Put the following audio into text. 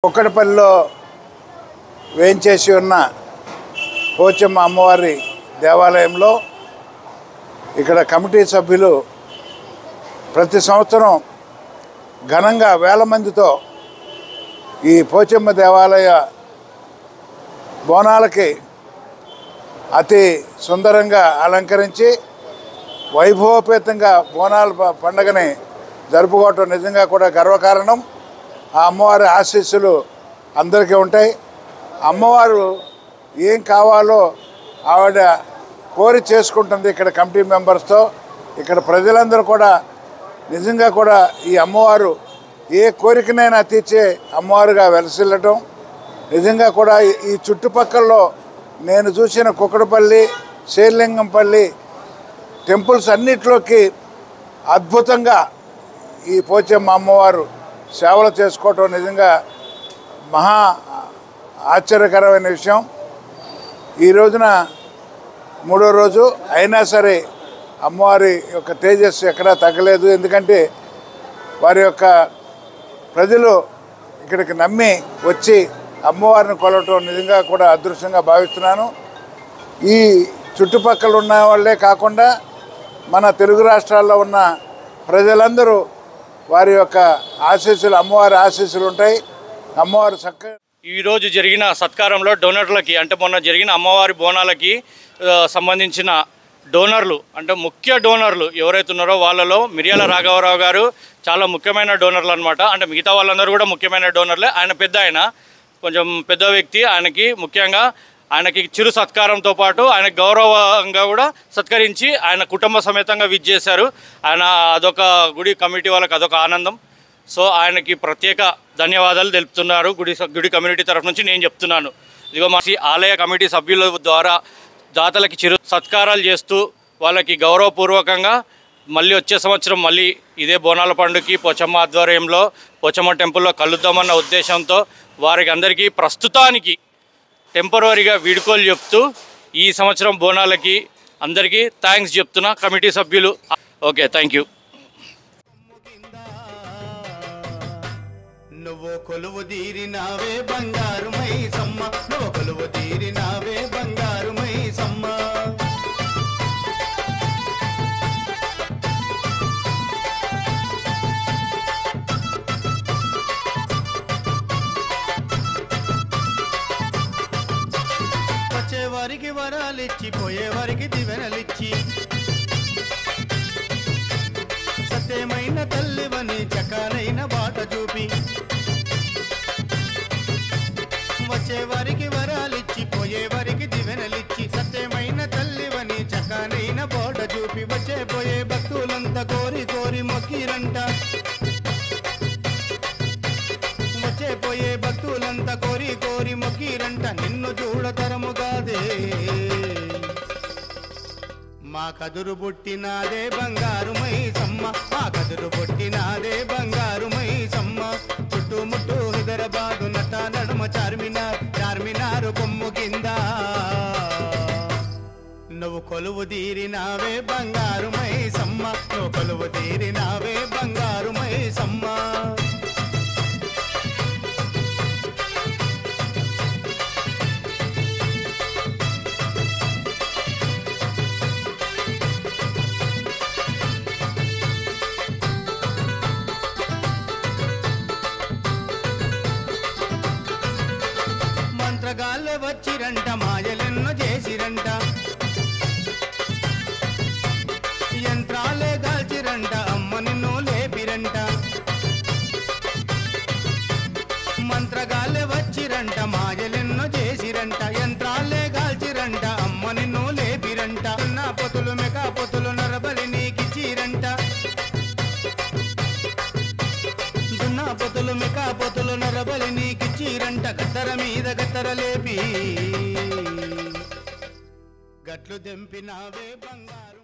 కుక్కడపల్లిలో వేంచేసి ఉన్న పోచమ్మ అమ్మవారి దేవాలయంలో ఇక్కడ కమిటీ సభ్యులు ప్రతి సంవత్సరం ఘనంగా వేల మందితో ఈ పోచమ్మ దేవాలయ బోనాలకి అతి సుందరంగా అలంకరించి వైభవోపేతంగా బోనాల పండుగని జరుపుకోవటం నిజంగా కూడా గర్వకారణం. ఆ అమ్మవారి ఆశీస్సులు అందరికీ ఉంటాయి. అమ్మవారు ఏం కావాలో ఆవిడ కోరి చేసుకుంటుంది ఇక్కడ కమిటీ మెంబర్స్తో. ఇక్కడ ప్రజలందరూ కూడా నిజంగా కూడా ఈ అమ్మవారు ఏ కోరికనైనా తీర్చే అమ్మవారుగా వెలసిల్లటం నిజంగా కూడా ఈ చుట్టుపక్కలలో నేను చూసిన కుక్కడపల్లి, శేర్లింగంపల్లి టెంపుల్స్ అన్నిట్లోకి అద్భుతంగా ఈ పోచమ్మ అమ్మవారు సేవలు చేసుకోవటం నిజంగా మహా ఆశ్చర్యకరమైన విషయం. ఈ రోజున మూడో రోజు అయినా సరే అమ్మవారి యొక్క తేజస్సు ఎక్కడా తగ్గలేదు. ఎందుకంటే వారి యొక్క ప్రజలు ఇక్కడికి నమ్మి వచ్చి అమ్మవారిని కొలవటం నిజంగా కూడా అదృష్టంగా భావిస్తున్నాను. ఈ చుట్టుపక్కల ఉన్న వాళ్ళే కాకుండా మన తెలుగు రాష్ట్రాల్లో ఉన్న ప్రజలందరూ వారి యొక్క ఆశీస్సులు, అమ్మవారి ఆశీస్సులు ఉంటాయి. అమ్మవారు చక్కగా ఈరోజు జరిగిన సత్కారంలో డోనర్లకి అంటే మొన్న జరిగిన అమ్మవారి బోనాలకి సంబంధించిన డోనర్లు అంటే ముఖ్య డోనర్లు ఎవరైతే ఉన్నారో వాళ్ళలో మిర్యాల రాఘవరావు గారు చాలా ముఖ్యమైన డోనర్లు అనమాట. అంటే మిగతా వాళ్ళందరూ కూడా ముఖ్యమైన డోనర్లే. ఆయన కొంచెం పెద్ద వ్యక్తి. ఆయనకి చిరు సత్కారంతో పాటు ఆయన గౌరవంగా కూడా సత్కరించి ఆయన కుటుంబ సమేతంగా విచ్చేశారు. ఆయన అదొక గుడి కమిటీ వాళ్ళకి అదొక ఆనందం. సో ఆయనకి ప్రత్యేక ధన్యవాదాలు తెలుపుతున్నారు గుడి కమ్యూనిటీ తరఫు నుంచి నేను చెప్తున్నాను. ఇదిగో మా ఆలయ కమిటీ సభ్యుల ద్వారా దాతలకి చిరు సత్కారాలు చేస్తూ వాళ్ళకి గౌరవపూర్వకంగా మళ్ళీ వచ్చే సంవత్సరం మళ్ళీ ఇదే బోనాల పండుగకి పోచమ్మ ఆధ్వర్యంలో పోచమ్మ టెంపుల్లో కలుద్దామన్న ఉద్దేశంతో వారికి అందరికీ ప్రస్తుతానికి టెంపరరీగా వీడుకోలు చెప్తూ ఈ సంవత్సరం బోనాలకి అందరికీ థ్యాంక్స్ చెప్తున్నా కమిటీ సభ్యులు. Okay, thank you. నువ్వు కొలువు తీరినావే బంగారు మైసమ్మ, నువ్వు కొలువు తీరినావే బంగారు మైసమ్మ. వచ్చేవారికి వరాలిచ్చి పోయేవారికి దివెనలిచ్చి సత్యమైన తల్లివని చకాలైన బాట చూపి వచ్చేవారికి వరాలిచ్చి పోయేవారికి దివెనలిచ్చి సత్యమైన తల్లివని చకాలైన బాట చూపి వచ్చే పోయే భక్తులంతా కోరి కోరి మొక్కిరంట. వచ్చే పోయే భక్తులంతా కోరి కోరి మొక్కిరంట. నిన్ను చూడతరముగాదే మా కదురు పుట్టినాదే బంగారు మైసమ్మ, మా కదురు పుట్టినాదే బంగారు మైసమ్మ. చుట్టుముట్టు హైదరాబాదు నట నడుమ చార్మినారు కొమ్ము కింద నువ్వు కొలువు తీరినావే బంగారు మైసమ్మ, నువ్వు కొలువు తీరినావే బంగారు మైసమ్మ. మంత్రగాళ్ళే వచ్చిరంట, మాయలెన్నో చేసిరంట, యంత్రాలే గాల్చిరంట, అమ్మ నిన్ను లేపిరంట. మంత్రగాళ్ళే వచ్చిరంట, మాయలెన్నో చేసిరంట, యంత్రాలే గాల్చిరంట, అమ్మ నిన్ను లేపిరంట. నా పొతులు మెకా పొతులు నరబలి నీకిచ్చిరంట, దున్నా పొతులు మెకా పొతులు నరబలి నీకిచ్చిరంట. గద్దర మీద గద్దర లేపి గట్లు దెంపినావే బంగారు.